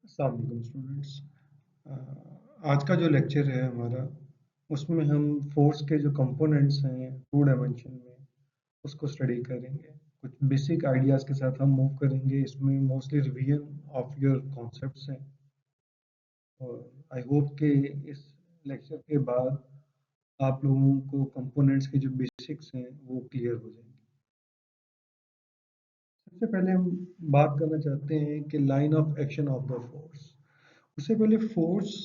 अस्सलाम वालेकुम स्टूडेंट्स। आज का जो लेक्चर है हमारा, उसमें हम फोर्स के जो कंपोनेंट्स हैं टू डायमेंशन में उसको स्टडी करेंगे। कुछ बेसिक आइडियाज़ के साथ हम मूव करेंगे। इसमें mostly revision of your concepts हैं और आई होप कि इस लेक्चर के बाद आप लोगों को कंपोनेंट्स के जो बेसिक्स हैं वो क्लियर हो जाएंगे। सबसे पहले हम बात करना चाहते हैं कि line of action of the force. उससे पहले फोर्स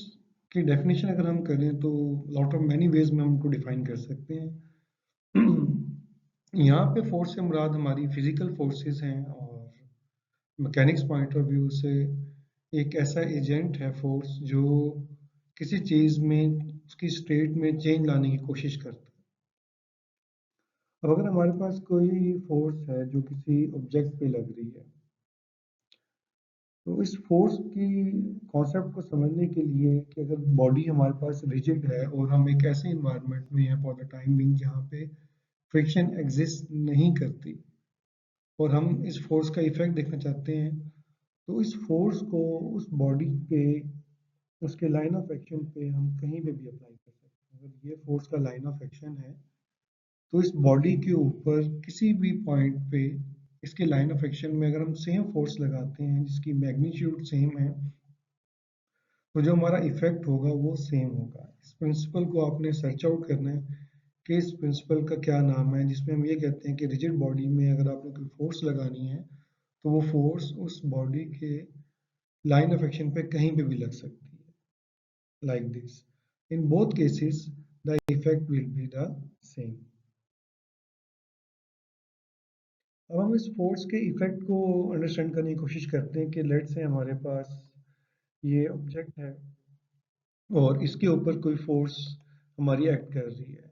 की डेफिनेशन अगर हम करें तो लॉट ऑफ मैनी वेज में हम उनको डिफाइन कर सकते हैं। यहाँ पे फोर्स से मुराद हमारी फिजिकल फोर्सेस हैं और मैकेनिक्स पॉइंट ऑफ व्यू से एक ऐसा एजेंट है फोर्स जो किसी चीज़ में उसकी स्टेट में चेंज लाने की कोशिश करता है। अब अगर हमारे पास कोई फोर्स है जो किसी ऑब्जेक्ट पे लग रही है, तो इस फोर्स की कॉन्सेप्ट को समझने के लिए कि अगर बॉडी हमारे पास रिजिड है और हम एक ऐसे इन्वायरमेंट में हैं फॉर द टाइम बिंग जहाँ पे फ्रिक्शन एग्जिस्ट नहीं करती और हम इस फोर्स का इफेक्ट देखना चाहते हैं, तो इस फोर्स को उस बॉडी पे उसके लाइन ऑफ एक्शन पे हम कहीं पे भी अप्लाई कर सकते हैं। अगर ये फोर्स का लाइन ऑफ एक्शन है तो इस बॉडी के ऊपर किसी भी पॉइंट पे इसके लाइन ऑफ एक्शन में अगर हम सेम फोर्स लगाते हैं जिसकी मैग्नीट्यूड सेम है, तो जो हमारा इफेक्ट होगा वो सेम होगा। इस प्रिंसिपल को आपने सर्च आउट करना है कि इस प्रिंसिपल का क्या नाम है, जिसमें हम ये कहते हैं कि रिजिड बॉडी में अगर आपने कोई फोर्स लगानी है तो वो फोर्स उस बॉडी के लाइन ऑफ एक्शन पे कहीं पे भी लग सकती है, like this. In both cases the effect will be the same. अब हम इस फोर्स के इफेक्ट को अंडरस्टैंड करने की कोशिश करते हैं कि लेट से हमारे पास ये ऑब्जेक्ट है और इसके ऊपर कोई फोर्स हमारी एक्ट कर रही है,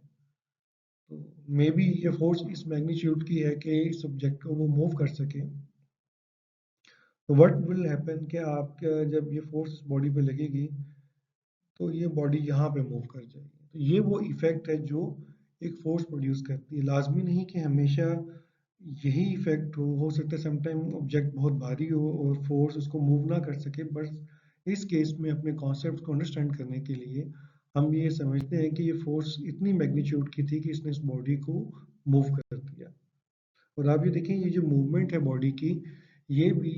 तो मे बी ये फोर्स इस मैग्नीट्यूड की है कि इस ऑब्जेक्ट को वो मूव कर सके। तो व्हाट विल हैपन कि आपका जब ये फोर्स बॉडी पे लगेगी तो ये बॉडी यहाँ पे मूव कर जाएगी। तो ये वो इफेक्ट है जो एक फोर्स प्रोड्यूस करती है। लाजमी नहीं कि हमेशा यही इफेक्ट हो सकता है समटाइम ऑब्जेक्ट बहुत भारी हो और फोर्स उसको मूव ना कर सके। बट इस केस में अपने कॉन्सेप्ट को अंडरस्टैंड करने के लिए हम ये समझते हैं कि ये फोर्स इतनी मैग्नीट्यूड की थी कि इसने इस बॉडी को मूव कर दिया। और आप ये देखें, ये जो मूवमेंट है बॉडी की, ये भी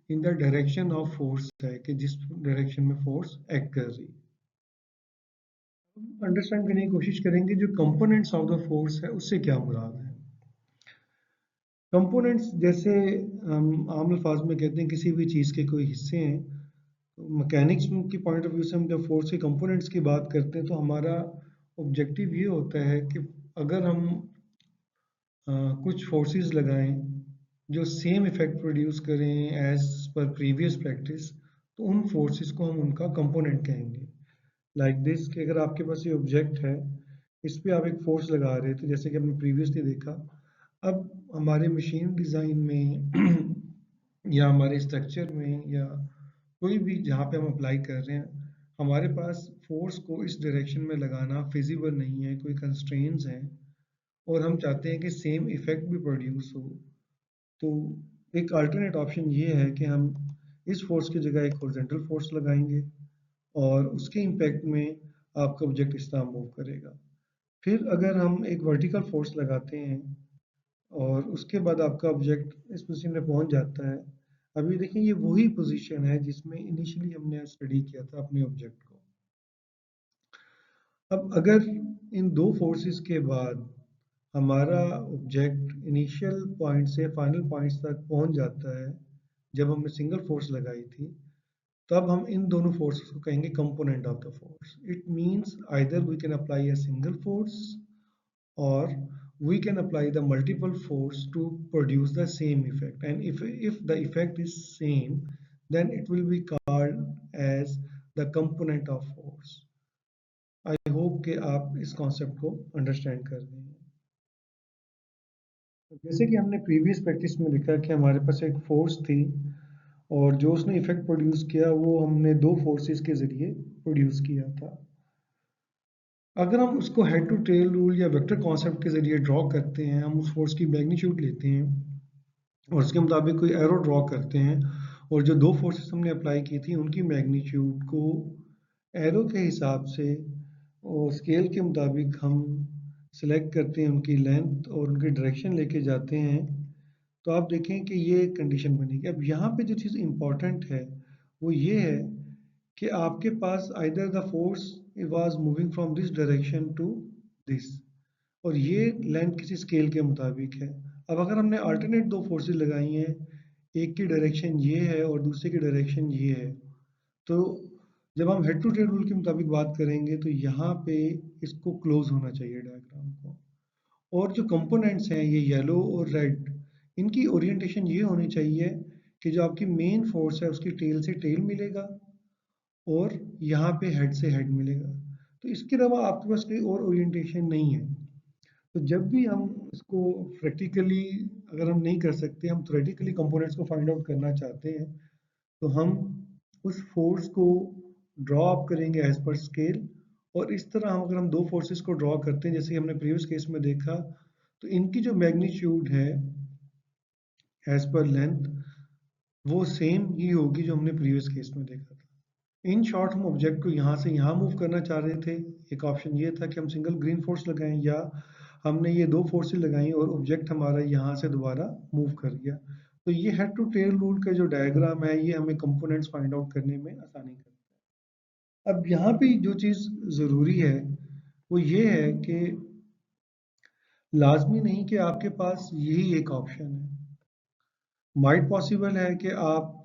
in the direction of force है कि जिस डायरेक्शन में फोर्स एक्ट कर रही है। अंडरस्टैंड करने की कोशिश करेंगे जो कंपोनेंट्स ऑफ द फोर्स है उससे क्या मुराद है। कंपोनेंट्स जैसे हम आम अल्फाज में कहते हैं किसी भी चीज़ के कोई हिस्से हैं, तो मैकेनिक्स की पॉइंट ऑफ व्यू से हम जब फोर्स के कंपोनेंट्स की बात करते हैं तो हमारा ऑब्जेक्टिव ये होता है कि अगर हम कुछ फोर्सेस लगाएं जो सेम इफेक्ट प्रोड्यूस करें एज पर प्रीवियस प्रैक्टिस, तो उन फोर्सेस को हम उनका कंपोनेंट कहेंगे। लाइक दिस कि अगर आपके पास ये ऑब्जेक्ट है, इस पे आप एक फोर्स लगा रहे थे जैसे कि हमने प्रीवियसली देखा। अब हमारे मशीन डिज़ाइन में या हमारे स्ट्रक्चर में या कोई भी जहाँ पे हम अप्लाई कर रहे हैं, हमारे पास फोर्स को इस डायरेक्शन में लगाना फिजिबल नहीं है, कोई कंस्ट्रेंट्स हैं और हम चाहते हैं कि सेम इफेक्ट भी प्रोड्यूस हो। तो एक अल्टरनेट ऑप्शन ये है कि हम इस फोर्स की जगह एक हॉरिजॉन्टल फोर्स लगाएंगे और उसके इम्पैक्ट में आपका ऑब्जेक्ट इस तरह मूव करेगा। फिर अगर हम एक वर्टिकल फोर्स लगाते हैं और उसके बाद आपका ऑब्जेक्ट इस पोजीशन में पहुंच जाता है। अभी देखिए ये वही पोजीशन है जिसमें इनिशियली हमने स्टडी किया था अपने ऑब्जेक्ट को। अब अगर इन दो फोर्सेस के बाद हमारा ऑब्जेक्ट इनिशियल पॉइंट से फाइनल पॉइंट्स तक पहुंच जाता है जब हमने सिंगल फोर्स लगाई थी, तब हम इन दोनों फोर्सेस को कहेंगे component of the force. It means either we can apply a single force or we can apply the multiple force to produce the same effect, and if the effect is same then it will be called as the component of force. I hope कि आप इस concept को understand कर रहे हैं। जैसे कि हमने प्रीवियस प्रैक्टिस में देखा कि हमारे पास एक फोर्स थी और जो उसने इफेक्ट प्रोड्यूस किया वो हमने दो फोर्सेस के जरिए प्रोड्यूस किया था। अगर हम उसको हेड टू टेल रूल या वेक्टर कॉन्सेप्ट के जरिए ड्रॉ करते हैं, हम उस फोर्स की मैग्नीट्यूड लेते हैं और उसके मुताबिक कोई एरो ड्रॉ करते हैं और जो दो फोर्सेस हमने अप्लाई की थी उनकी मैग्नीट्यूड को एरो के हिसाब से और स्केल के मुताबिक हम सिलेक्ट करते हैं, उनकी लेंथ और उनकी डायरेक्शन लेके जाते हैं, तो आप देखें कि ये एक कंडीशन बनेगी। अब यहाँ पे जो चीज़ इम्पॉर्टेंट है वो ये है कि आपके पास either the force was moving from this direction to this, और ये लेंथ किसी स्केल के मुताबिक है। अब अगर हमने अल्टरनेट दो फोर्सेस लगाई हैं, एक की डायरेक्शन ये है और दूसरे की डायरेक्शन ये है, तो जब हम हेड टू टेल रूल के मुताबिक बात करेंगे तो यहाँ पे इसको क्लोज होना चाहिए डायग्राम को। और जो कंपोनेंट्स हैं ये येलो और रेड, इनकी ओरिएंटेशन ये होनी चाहिए कि जो आपकी मेन फोर्स है उसकी टेल से टेल मिलेगा और यहाँ पे हेड से हेड मिलेगा। तो इसके अलावा आपके पास कोई और ओरिएंटेशन नहीं है। तो जब भी हम इसको प्रैक्टिकली अगर हम नहीं कर सकते, हम थ्योरेटिकली कंपोनेंट्स को फाइंड आउट करना चाहते हैं, तो हम उस फोर्स को ड्रॉ अप करेंगे एज पर स्केल। और इस तरह हम अगर हम दो फोर्सेस को ड्रॉ करते हैं जैसे कि हमने प्रीवियस केस में देखा, तो इनकी जो मैग्नीट्यूड है एज पर लेंथ वो सेम ही होगी जो हमने प्रीवियस केस में देखा था। इन शॉर्ट हम ऑब्जेक्ट को यहाँ से यहाँ मूव करना चाह रहे थे। एक ऑप्शन ये था कि हम सिंगल ग्रीन फोर्स लगाएं, या हमने ये दो फोर्सेस लगाई और ऑब्जेक्ट हमारा यहाँ से दोबारा मूव कर गया। तो ये हेड टू टेल रूल का जो डायग्राम है ये हमें कंपोनेंट्स फाइंड आउट करने में आसानी करता है। अब यहाँ पे जो चीज़ ज़रूरी है वो ये है कि लाजमी नहीं कि आपके पास यही एक ऑप्शन है। माइट पॉसिबल है कि आप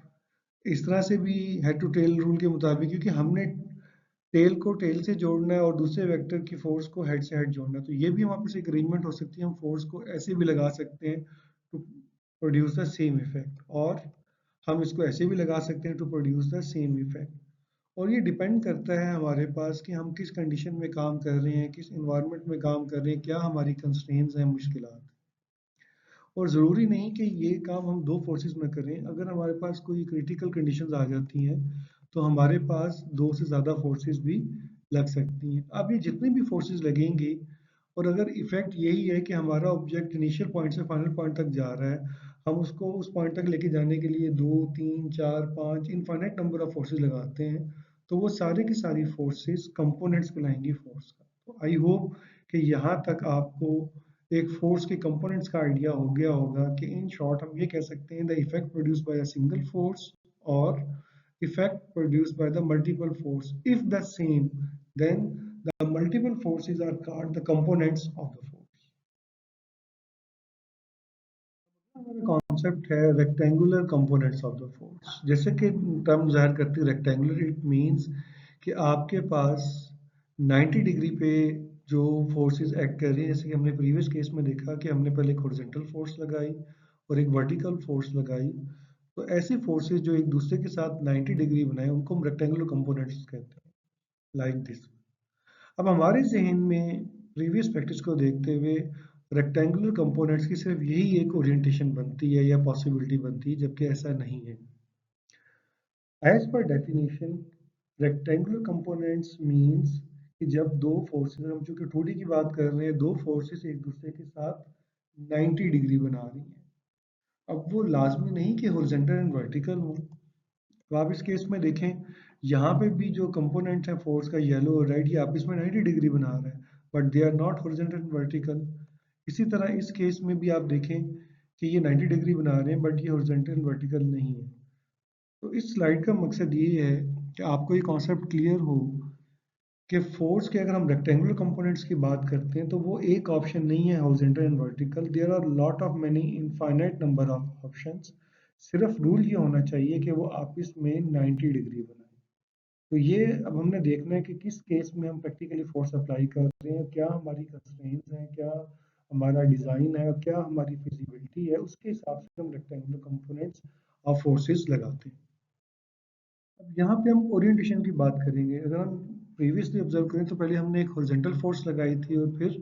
इस तरह से भी हेड टू टेल रूल के मुताबिक, क्योंकि हमने टेल को टेल से जोड़ना है और दूसरे वेक्टर की फोर्स को हेड से हेड जोड़ना है, तो ये भी हमारे पास एक अरेंजमेंट हो सकती है। हम फोर्स को ऐसे भी लगा सकते हैं to produce the same effect, और हम इसको ऐसे भी लगा सकते हैं to produce the same effect. और ये डिपेंड करता है हमारे पास कि हम किस कंडीशन में काम कर रहे हैं, किस इन्वायरमेंट में काम कर रहे हैं, क्या हमारी कंस्ट्रेंट्स हैं, मुश्किलात। और ज़रूरी नहीं कि ये काम हम दो फोर्सेस में करें। अगर हमारे पास कोई क्रिटिकल कंडीशंस आ जाती हैं तो हमारे पास दो से ज़्यादा फोर्सेस भी लग सकती हैं। अब ये जितनी भी फोर्सेस लगेंगी, और अगर इफेक्ट यही है कि हमारा ऑब्जेक्ट इनिशियल पॉइंट से फाइनल पॉइंट तक जा रहा है, हम उसको उस पॉइंट तक लेके जाने के लिए दो तीन चार पाँच इनफाइनाइट नंबर ऑफ फोर्सेस लगाते हैं, तो वो सारे की सारी फोर्सेस कंपोनेंट्स कहलाएंगी फोर्स का। तो आई होप कि यहाँ तक आपको एक फोर्स के कंपोनेंट्स का आइडिया हो गया होगा कि इन शॉर्ट हम ये कह सकते हैं the effect produced by a single force और effect produced by the multiple force if the same, then the multiple forces are called the components of the force. हमारा कॉन्सेप्ट है rectangular components of the force. जैसे कि term जाहिर करती है rectangular, it means कि आपके पास 90 डिग्री पे जो फोर्सेस एक्ट कर रही हैं, जैसे कि हमने प्रीवियस केस में देखा कि हमने पहले एक हॉरिजॉन्टल फोर्स लगाई और एक वर्टिकल फोर्स लगाई, तो ऐसे फोर्सेस जो एक दूसरे के साथ 90 डिग्री बनाए उनको हम रेक्टेंगुलर कंपोनेंट्स कहते हैं, लाइक दिस। अब हमारे जहन में प्रीवियस प्रैक्टिस को देखते हुए रेक्टेंगुलर कंपोनेंट्स की सिर्फ यही एक ओरिएंटेशन बनती है या पॉसिबिलिटी बनती है, जबकि ऐसा नहीं है। As per definition rectangular components means कि जब दो फोर्सेस, हम चूंकि 2D की बात कर रहे हैं, दो फोर्सेस एक दूसरे के साथ 90 डिग्री बना रही हैं। अब वो लाजमी नहीं कि हॉरिजॉन्टल एंड वर्टिकल हो। तो आप इस केस में देखें, यहाँ पे भी जो कंपोनेंट है फोर्स का येलो और रेड, ये आपस में 90 डिग्री बना रहे हैं, but they are not horizontal and vertical. इसी तरह इस केस में भी आप देखें कि ये 90 डिग्री बना रहे हैं बट ये हॉरिजॉन्टल एंड वर्टिकल नहीं है। तो इस स्लाइड का मकसद ये है कि आपको ये कॉन्सेप्ट क्लियर हो कि फोर्स के अगर हम रेक्टेंगुलर कंपोनेंट्स की बात करते हैं तो वो एक ऑप्शन नहीं है horizontal and vertical, there are lot of many infinite number of options. सिर्फ रूल ये होना चाहिए कि वो आपस में 90 डिग्री बनाए। तो ये अब हमने देखना है कि किस केस में हम प्रैक्टिकली फोर्स अप्लाई कर रहे हैं, क्या हमारी कंस्ट्रेंट्स हैं, क्या हमारा डिज़ाइन है और क्या हमारी फिजिबिलिटी है, उसके हिसाब से हम रेक्टेंगुलर कंपोनेंट्स ऑफ फोर्सेस लगाते हैं। अब यहाँ पे हम ओरिएंटेशन की बात करेंगे। अगर हम प्रीवियसली ऑब्जर्व करें तो पहले हमने एक हॉरिजॉन्टल फोर्स लगाई थी और फिर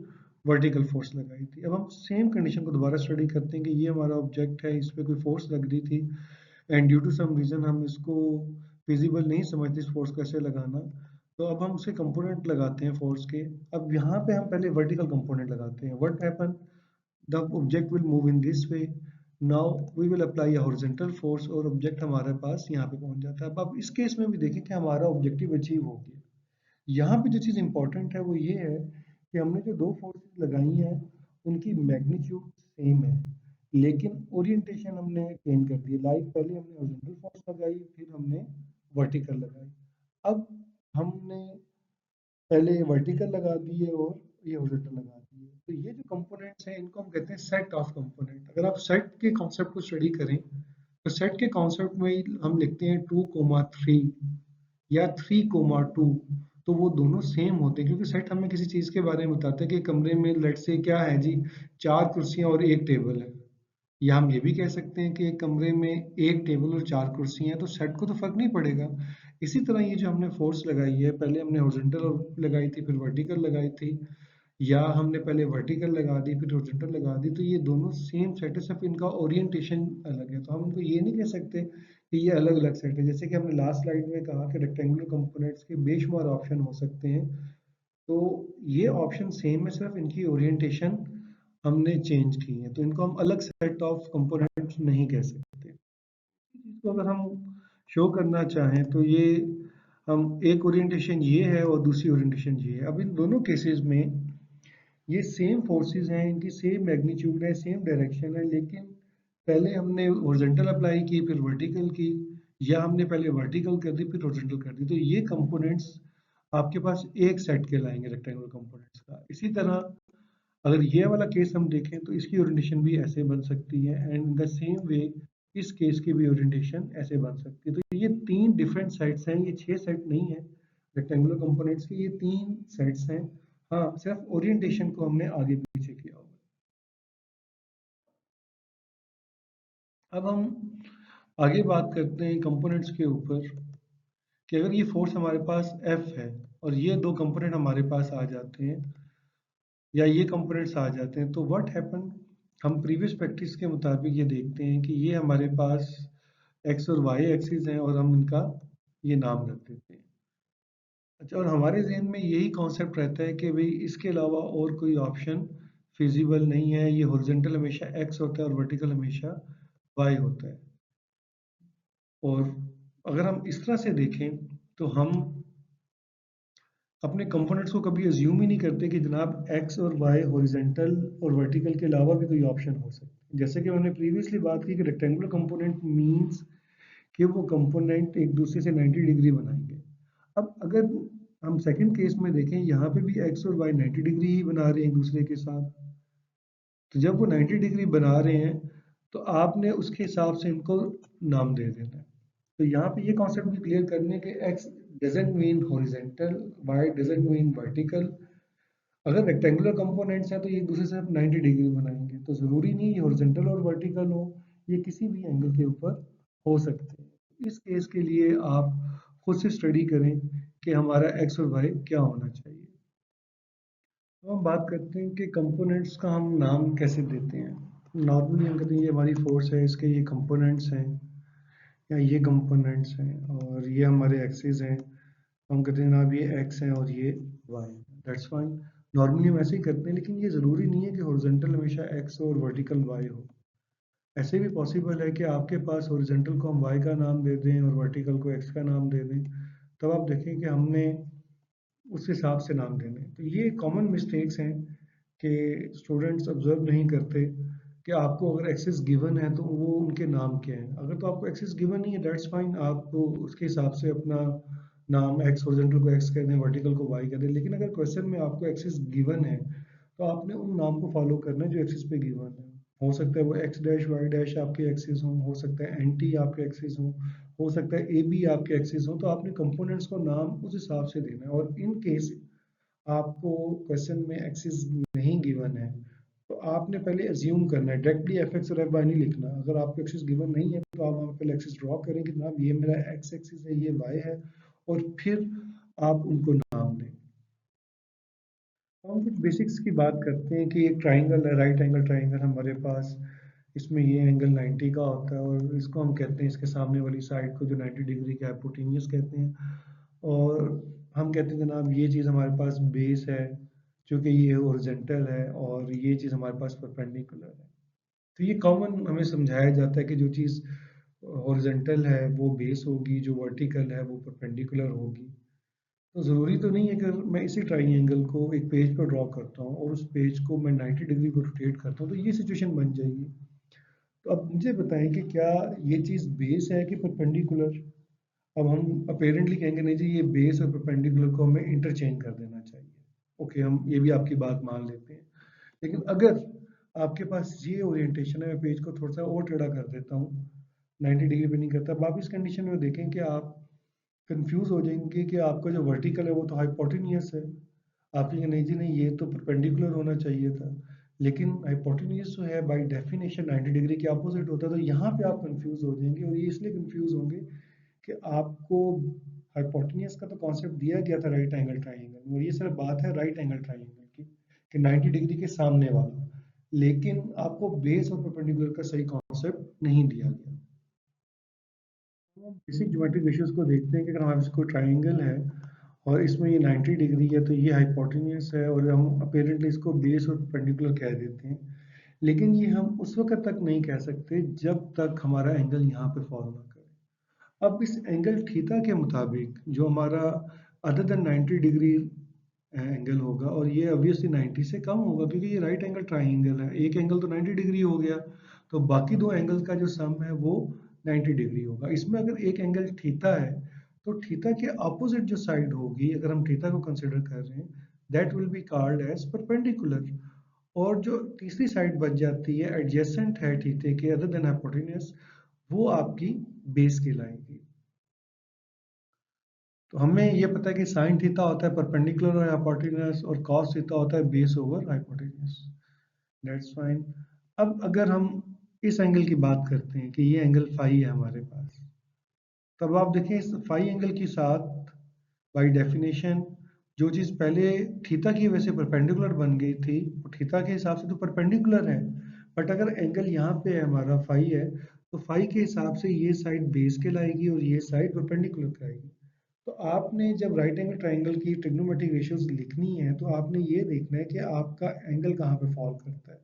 वर्टिकल फोर्स लगाई थी। अब हम सेम कंडीशन को दोबारा स्टडी करते हैं कि ये हमारा ऑब्जेक्ट है, इस पर कोई फोर्स लग रही थी and due to some reason हम इसको फिजिबल नहीं समझते इस फोर्स को कैसे लगाना। तो अब हम उसके कंपोनेंट लगाते हैं फोर्स के। अब यहाँ पे हम पहले वर्टिकल कंपोनेंट लगाते हैं। What happen, the object will move in this way, now we will apply a horizontal force और ऑब्जेक्ट हमारे पास यहाँ पे पहुंच जाता है। अब आप इस केस में भी देखें कि हमारा ऑब्जेक्टिव अचीव हो गया। यहाँ पे जो चीज़ इंपॉर्टेंट है वो ये है कि हमने जो दो फोर्सेस लगाई हैं उनकी मैग्नीट्यूड सेम है, लेकिन ओरिएंटेशन हमने चेंज कर दी। लाइक पहले हमने हॉरिजॉन्टल फोर्स लगाई, फिर हमने वर्टिकल लगाई। अब हमने पहले ये वर्टिकल लगा दिए और ये हॉरिजॉन्टल लगा दिए। तो ये जो कंपोनेंट्स हैं इनको हम कहते हैं सेट ऑफ कंपोनेंट। अगर आप सेट के कॉन्सेप्ट को स्टडी करें तो सेट के कॉन्सेप्ट में हम लिखते हैं 2, 3 या 3, 2, तो वो दोनों सेम होते हैं, क्योंकि सेट हमें किसी चीज़ के बारे में बताता है कि कमरे में लेट से क्या है जी, 4 कुर्सियां और एक टेबल है। या हम ये भी कह सकते हैं कि एक कमरे में एक टेबल और 4 कुर्सियां हैं, तो सेट को तो फर्क नहीं पड़ेगा। इसी तरह ये जो हमने फोर्स लगाई है, पहले हमने हॉरिजॉन्टल लगाई थी, फिर वर्टिकल लगाई थी, या हमने पहले वर्टिकल लगा दी फिर हॉरिजॉन्टल लगा दी, तो ये दोनों सेम सेट है, सिर्फ इनका ओरिएंटेशन अलग है। तो हम इनको ये नहीं कह सकते कि ये अलग अलग सेट है। जैसे कि हमने लास्ट स्लाइड में कहा कि रेक्टेंगुलर कंपोनेंट्स के बेशुमार ऑप्शन हो सकते हैं, तो ये ऑप्शन सेम है, सिर्फ इनकी ओरिएंटेशन हमने चेंज की है। तो इनको हम अलग सेट ऑफ कंपोनेंट्स नहीं कह सकते। तो अगर हम शो करना चाहें तो ये हम एक ओरिएंटेशन ये है और दूसरी ओरिएंटेशन ये है। अब इन दोनों केसेस में ये सेम फोर्सेस हैं, इनकी सेम मैग्नीट्यूड है, सेम डायरेक्शन है, लेकिन पहले हमने हॉरिजॉन्टल अप्लाई की फिर वर्टिकल की, या हमने पहले वर्टिकल कर दी फिर हॉरिजॉन्टल कर दी, तो ये कंपोनेंट्स आपके पास एक सेट के लाएंगे रेक्टेंगुलर कंपोनेंट्स का। इसी तरह अगर ये वाला केस हम देखें तो इसकी ओरिएंटेशन भी ऐसे बन सकती है, and in the same way इस केस की भी ओरिएंटेशन ऐसे बन सकती है। तो ये तीन डिफरेंट सेट्स हैं, ये 6 सेट नहीं है रेक्टेंगुलर कंपोनेंट्स के, ये 3 सेट्स हैं। हाँ, सिर्फ ओरिएंटेशन को हमने आगे पीछे किया होगा। अब हम आगे बात करते हैं कंपोनेंट्स के ऊपर कि अगर ये फोर्स हमारे पास F है और ये दो कंपोनेंट हमारे पास आ जाते हैं या ये कंपोनेंट्स आ जाते हैं, तो व्हाट हैपन, हम प्रीवियस प्रैक्टिस के मुताबिक ये देखते हैं कि ये हमारे पास एक्स और वाई एक्सिस हैं और हम इनका ये नाम रख देते हैं। अच्छा, और हमारे जहन में यही कॉन्सेप्ट रहता है कि भाई इसके अलावा और कोई ऑप्शन फिजिबल नहीं है, ये हॉरिजॉन्टल हमेशा एक्स होता है और वर्टिकल हमेशा वाई होता है। और अगर हम इस तरह से देखें तो हम अपने कंपोनेंट्स को कभी अज्यूम ही नहीं करते कि जनाब एक्स और वाई हॉरिजॉन्टल और वर्टिकल के अलावा भी कोई ऑप्शन हो सकता है। जैसे कि मैंने प्रीवियसली बात की कि रेक्टेंगुलर कंपोनेंट मींस कि वो कंपोनेंट एक दूसरे से 90 डिग्री बनाएंगे। अब अगर हम सेकंड केस में देखें, यहाँ पे भी एक्स और वाई 90 डिग्री ही बना रहे हैं एक दूसरे के साथ। तो जब वो 90 डिग्री बना रहे हैं तो आपने उसके हिसाब से इनको नाम दे देना है। तो यहाँ पे ये कॉन्सेप्ट भी क्लियर करने के x doesn't mean horizontal, why doesn't mean vertical. अगर रेक्टेंगुलर कंपोनेंट्स हैं तो ये एक दूसरे से आप 90 डिग्री बनाएंगे, तो ज़रूरी नहीं ये हॉरिजेंटल और वर्टिकल हो, ये किसी भी एंगल के ऊपर हो सकते हैं। इस केस के लिए आप खुद से स्टडी करें कि हमारा एक्स और वाई क्या होना चाहिए। तो हम बात करते हैं कि कंपोनेंट्स का हम नाम कैसे देते हैं। नॉर्मली हम कहते हैं ये हमारी फोर्स है, इसके ये कंपोनेंट्स हैं, या ये कंपोनेंट्स हैं और ये हमारे एक्सिस हैं। हम कहते हैं जनाब ये एक्स है और ये वाई, दैट्स फाइन। नॉर्मली हम ऐसे ही करते हैं, लेकिन ये ज़रूरी नहीं है कि हॉरिजॉन्टल हमेशा एक्स और वर्टिकल वाई हो। ऐसे भी पॉसिबल है कि आपके पास हॉरिजॉन्टल को हम वाई का नाम दे दें और वर्टिकल को एक्स का नाम दे दें, तब आप देखें कि हमने उस हिसाब से नाम देने। तो ये कॉमन मिस्टेक्स हैं कि स्टूडेंट्स ऑब्जर्व नहीं करते कि आपको अगर एक्सेस गिवन है तो वो उनके नाम क्या हैं। अगर तो आपको एक्सेस गिवन नहीं है, दैट्स फाइन, आप तो उसके हिसाब से अपना नाम एक्स हॉरिजॉन्टल को एक्स कह दें, वर्टिकल को वाई कह दें। लेकिन अगर क्वेश्चन में आपको एक्सेस गिवन है तो आपने उन नाम को फॉलो करना है जो एक्सेस पे गिवन है। हो सकता है वो एक्स डैश वाई डैश आपके एक्सेस हो सकता है एन टी आपके एक्सेस हो सकता है ए बी आपके एक्सेस हो। तो आपने कंपोनेंट्स को नाम उस हिसाब से देना है। और इन केस आपको क्वेश्चन में एक्सिस नहीं गिवन है तो आपने पहले अज्यूम करना है, डायरेक्टली एफ एक्स और एफ वाई नहीं लिखना। अगर आपको एक्सिस गिवन नहीं है तो आप वहाँ पहले एक्सिस ड्रॉ करें कि जनाब ये मेरा एक्स एक्सिस है, ये वाई है, और फिर आप उनको नाम दें। हम कुछ बेसिक्स की बात करते हैं कि एक ट्राइंगल है, राइट एंगल ट्राइंगल हमारे पास। इसमें ये एंगल 90 का होता है और इसको हम कहते हैं, इसके सामने वाली साइड को जो 90 डिग्री का हाइपोटेन्यूस कहते हैं। और हम कहते हैं जनाब ये चीज़ हमारे पास बेस है, जो कि ये हॉरिजॉन्टल है, और ये चीज़ हमारे पास परपेंडिकुलर है। तो ये कॉमन हमें समझाया जाता है कि जो चीज़ हॉरिजॉन्टल है वो बेस होगी, जो वर्टिकल है वो परपेंडिकुलर होगी। तो ज़रूरी तो नहीं है कि अगर मैं इसी ट्राइएंगल को एक पेज पर ड्रॉ करता हूँ और उस पेज को मैं 90 डिग्री को रोटेट करता हूँ तो ये सिचुएशन बन जाएगी। तो अब मुझे बताएं कि क्या ये चीज़ बेस है कि परपेंडिकुलर। अब हम अपेरेंटली कहेंगे नहीं जी ये बेस और परपेंडिकुलर को हमें इंटरचेंज कर देना चाहिए। ओके, हम ये भी आपकी बात मान लेते हैं। लेकिन अगर आपके पास ये ओरिएंटेशन है, मैं पेज को थोड़ा सा और टेढ़ा कर देता हूँ, 90 डिग्री पे नहीं करता। अब आप इस कंडीशन में देखें कि आप कंफ्यूज हो जाएंगे कि आपका जो वर्टिकल है वो तो हाइपोटेनियस है। आप कहेंगे नहीं जी नहीं ये तो परपेंडिकुलर होना चाहिए था। लेकिन हाइपोटेनियस जो है बाय डेफिनेशन 90 डिग्री के अपोजिट होता है। तो यहाँ पे आप कंफ्यूज हो जाएंगे और ये इसलिए कंफ्यूज होंगे कि आपको हाइपोटेनियस का तो कॉन्सेप्ट दिया गया था राइट एंगल ट्राइंगल में, और ये सिर्फ बात है राइट एंगल ट्राइंगल की कि 90 डिग्री के सामने वाला। लेकिन आपको बेस और परपेंडिकुलर का सही कॉन्सेप्ट नहीं दिया गया। तो हम बेसिक ज्योमेट्रिक रेशियोज को देखते हैं कि अगर हमारे पास कोई ट्राइंगल है और इसमें ये 90 डिग्री है तो ये हाइपोटेन्यूस है और हम अपेरेंटली इसको बेस और परपेंडिकुलर कह देते हैं। लेकिन ये हम उस वक्त तक नहीं कह सकते जब तक हमारा एंगल यहाँ पे फॉल ना करे। अब इस एंगल थीटा के मुताबिक जो हमारा अदर देन 90 डिग्री एंगल होगा, और ये ऑब्वियसली 90 से कम होगा क्योंकि ये राइट एंगल ट्राइंगल है। एक एंगल तो 90 डिग्री हो गया, तो बाकी दो एंगल का जो सम है वो 90 डिग्री होगा। इसमें अगर एक एंगल थीटा है तो थीटा के अपोजिट जो साइड होगी, अगर हम थीटा को कंसिडर कर रहे हैं, that will be called as perpendicular. और जो तीसरी साइड बच जाती है एडजेसेंट है थीटे के अदर देन हाइपोटेन्यूस, वो आपकी बेस कहलाएगी। तो हमें ये पता है कि साइन थीटा होता है परपेंडिकुलर और हाइपोटेन्यूस और कॉस थीटा होता है base over hypotenuse. That's fine. अब अगर हम इस एंगल की बात करते हैं कि ये एंगल फाई है हमारे पास, तब आप देखें इस फाई एंगल के साथ बाय डेफिनेशन जो चीज़ पहले थीटा की वजह से परपेंडिकुलर बन गई थी वो थीटा के हिसाब से तो परपेंडिकुलर है। बट अगर एंगल यहाँ पे है हमारा फाई है, तो फाई के हिसाब से ये साइड बेस कहलाएगी और ये साइड परपेंडिकुलर कहलाएगी। तो आपने जब राइट एंगल ट्राइंगल की ट्रिग्नोमेट्रिक रेशियोज लिखनी है तो आपने ये देखना है कि आपका एंगल कहाँ पे फॉल करता है।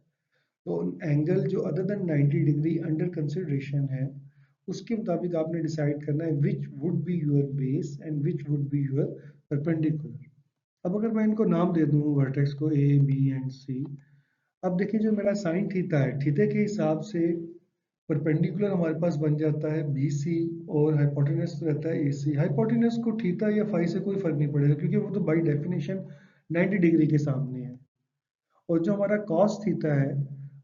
तो एंगल जो other than 90 degree under consideration है उसके मुताबिक आपने डिसाइड करना है which would be your base and which would be your perpendicular. अब अगर मैं इनको नाम दे दूं वर्टेक्स को ए बी एंड सी, अब देखिए जो मेरा साइन थीटा है थीटे के हिसाब से परपेंडिकुलर हमारे पास बन जाता है बी सी, और हाइपोटेनस रहता है ए सी। हाइपोटेनस को थीटा या फाई से कोई फर्क नहीं पड़ेगा क्योंकि वो तो बाई डेफिनेशन 90 डिग्री के सामने है। और जो हमारा कॉस थीटा है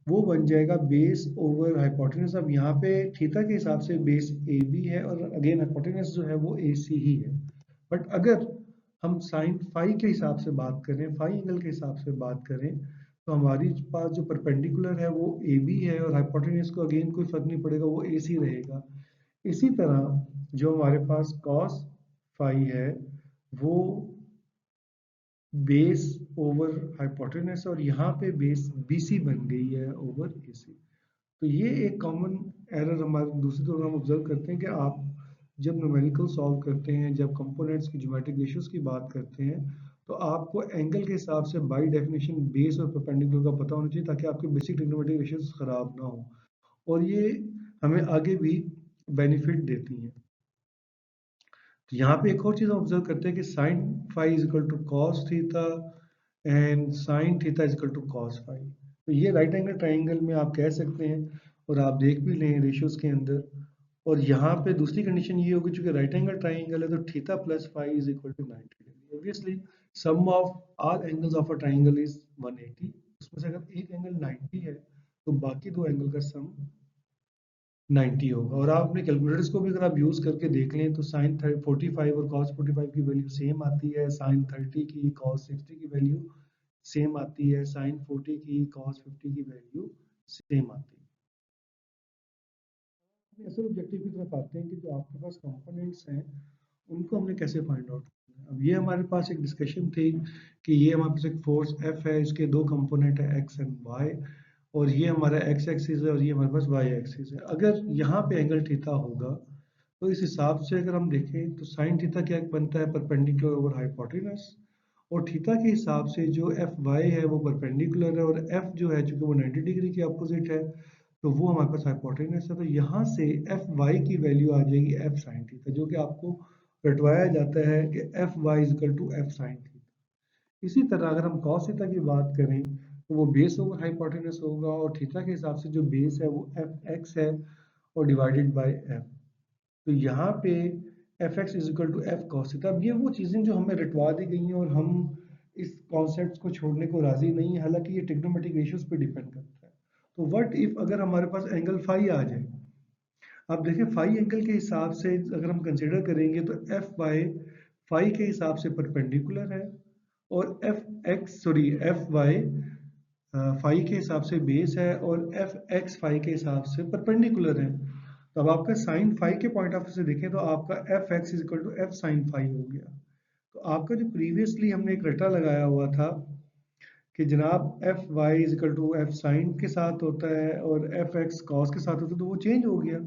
वो बन जाएगा बेस ओवर हाइपोटेनस। अब यहाँ पे थीटा के हिसाब से बेस ए बी है और अगेन हाइपोटेनस जो है वो ए सी ही है। बट अगर हम साइन फाई के हिसाब से बात करें, फाई एंगल के हिसाब से बात करें, तो हमारी पास जो परपेंडिकुलर है वो ए बी है और हाइपोटेनस को अगेन कोई फर्क नहीं पड़ेगा, वो ए सी रहेगा। इसी तरह जो हमारे पास कॉस फाई है वो बेस ओवर हाइपोटेनस और यहाँ पे बेस बीसी बन गई है ओवर एसी। तो ये एक कॉमन एरर हमारे दूसरी तरफ हम ऑब्जर्व करते हैं कि आप जब न्यूमेरिकल सॉल्व करते हैं, जब कंपोनेंट्स की ज्योमेट्रिक रेशियोज की बात करते हैं, तो आपको एंगल के हिसाब से बाय डेफिनेशन बेस और परपेंडिकुलर का पता होना चाहिए ताकि आपके बेसिक ट्रिग्नोमेट्रिक रेशियोज खराब ना हो, और ये हमें आगे भी बेनिफिट देती हैं। तो यहाँ पे एक और चीज़ हम ऑब्जर्व करते हैं कि sine phi is equal to cos theta and sine theta is equal to cos phi. तो ये राइट एंगल ट्राइंगल में आप कह सकते हैं और आप देख भी लें रेशियोज के अंदर। और यहाँ पे दूसरी कंडीशन ये होगी चूंकि राइट एंगल ट्राइंगल है तो theta plus phi is equal to 90 degree. Obviously sum of all angles of a triangle is 180। उसमें से अगर एक एंगल 90 है तो बाकी दो एंगल का सम 90 होगा। और आप अपने कैलकुलेटर्स को भी अगर आप यूज़ करके देख लें तो साइन 45 और कॉस 45 की वैल्यू सेम आती है, साइन 30 की कॉस 60 की वैल्यू सेम आती है, साइन 40 की कॉस 50 की वैल्यू सेम आती है। अपने असल ऑब्जेक्टिव की तरफ आते हैं कि जो आपके पास कंपोनेंट्स हैं उनको हमने कैसे फाइंड आउट करना है। अब ये हमारे पास एक डिस्कशन थी कि ये हमारे पास एक फोर्स एफ है, इसके दो कंपोनेंट है एक्स एंड वाई, और ये हमारा एक्स एक्सिस है और ये हमारे पास वाई एक्सिस है। अगर यहाँ पे एंगल थीटा होगा तो इस हिसाब से अगर हम देखें तो साइन थीटा क्या बनता है परपेंडिकुलर ओवर हाइपोटेनस, और थीटा के हिसाब से जो एफ वाई है वो परपेंडिकुलर है और एफ जो है चूंकि वो 90 डिग्री के अपोजिट है तो वो हमारे पास हाइपोटेनस है। तो यहाँ से एफ वाई की वैल्यू आ जाएगी एफ साइन थीटा, जो कि आपको रटवाया जाता है कि F Y is equal to F sine theta. इसी तरह अगर हम कॉस थीटा की बात करें तो वो बेस ओवर हाइपोटेनस होगा, और थीटा के हिसाब से जो बेस है वो एफ एक्स है और डिवाइडेड बाय एफ। तो यहाँ पे F X is equal to F cos theta. अब ये वो चीज़ें जो हमें रटवा दी गई हैं और हम इस कॉन्सेप्ट को छोड़ने को राजी नहीं है, हालांकि ये ट्रिग्नोमेट्रिक रेशियोज पे डिपेंड करता है। तो व्हाट इफ अगर हमारे पास एंगल फाई आ जाए। अब देखिए फाई एंगल के हिसाब से अगर हम कंसिडर करेंगे तो एफ वाई फाई के हिसाब से परपेंडिकुलर है, और एफ वाई फाई के हिसाब से बेस है, और एफ एक्स फाई के हिसाब से परपेंडिकुलर है। तो अब आपका साइन फाई के पॉइंट ऑफ व्यू से देखें तो आपका F X is equal to F sine phi हो गया। तो आपका जो प्रीवियसली हमने एक रटा लगाया हुआ था कि जनाब F Y is equal to F sine के साथ होता है और एफ एक्स कॉस के साथ होता है, तो वो चेंज हो गया।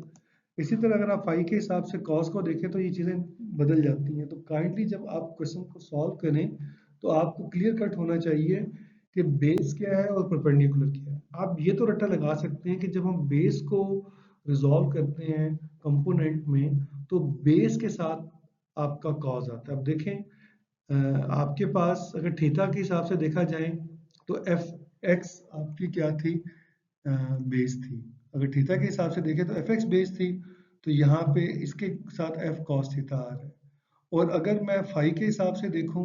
इसी तरह अगर आप फाई के हिसाब से कॉस को देखें तो ये चीज़ें बदल जाती हैं। तो काइंडली जब आप क्वेश्चन को सॉल्व करें तो आपको क्लियर कट होना चाहिए कि बेस क्या है और परपेंडिकुलर क्या है। आप ये तो रट्टा लगा सकते हैं कि जब हम बेस को रिजॉल्व करते हैं कंपोनेंट में तो बेस के साथ आपका कॉज आता है। अब देखें आपके पास अगर थीटा के हिसाब से देखा जाए तो एफ एक्स आपकी क्या थी, बेस थी। अगर थीटा के हिसाब से देखें तो एफ एक्स बेस थी, तो यहाँ पे इसके साथ एफ कॉस थीटा आ रहा है। और अगर मैं फाई के हिसाब से देखूं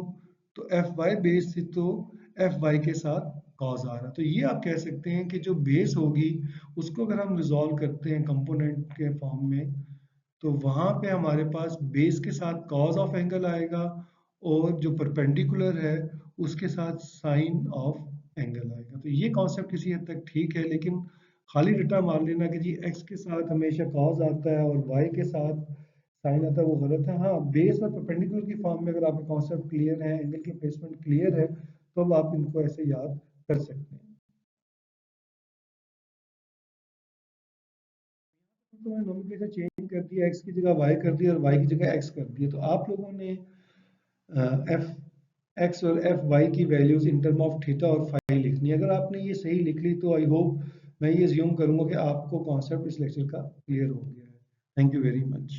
तो एफ वाई बेस थी, तो एफ वाई के साथ कॉस आ रहा। तो ये आप कह सकते हैं कि जो बेस होगी उसको अगर हम रिजॉल्व करते हैं कंपोनेंट के फॉर्म में तो वहां पे हमारे पास बेस के साथ कॉज ऑफ एंगल आएगा, और जो परपेंडिकुलर है उसके साथ साइन ऑफ एंगल आएगा। तो ये कॉन्सेप्ट किसी हद तक ठीक है, लेकिन खाली रटा मान लेना कि जी एक्स के साथ हमेशा कॉज आता है और वाई के साथ साइन आता है, वो गलत है। हाँ, बेस और परपेंडिकुलर की फॉर्म में अगर आपका कॉन्सेप्ट क्लियर है, एंगल की प्लेसमेंट क्लियर है, तो अब आप इनको ऐसे याद कर सकते हैं। तो मैंने नोमेनक्लेचर चेंज कर दिया, एक्स की जगह वाई कर दिया और वाई की जगह एक्स कर दिया। तो आप लोगों ने एफ एक्स और एफ वाई की values in term of theta और फाई लिखनी है। अगर आपने ये सही लिख ली तो आई होप, मैं ये ज्यूम करूंगा कि आपको कॉन्सेप्ट इस लेक्चर का क्लियर हो गया है। Thank you very much.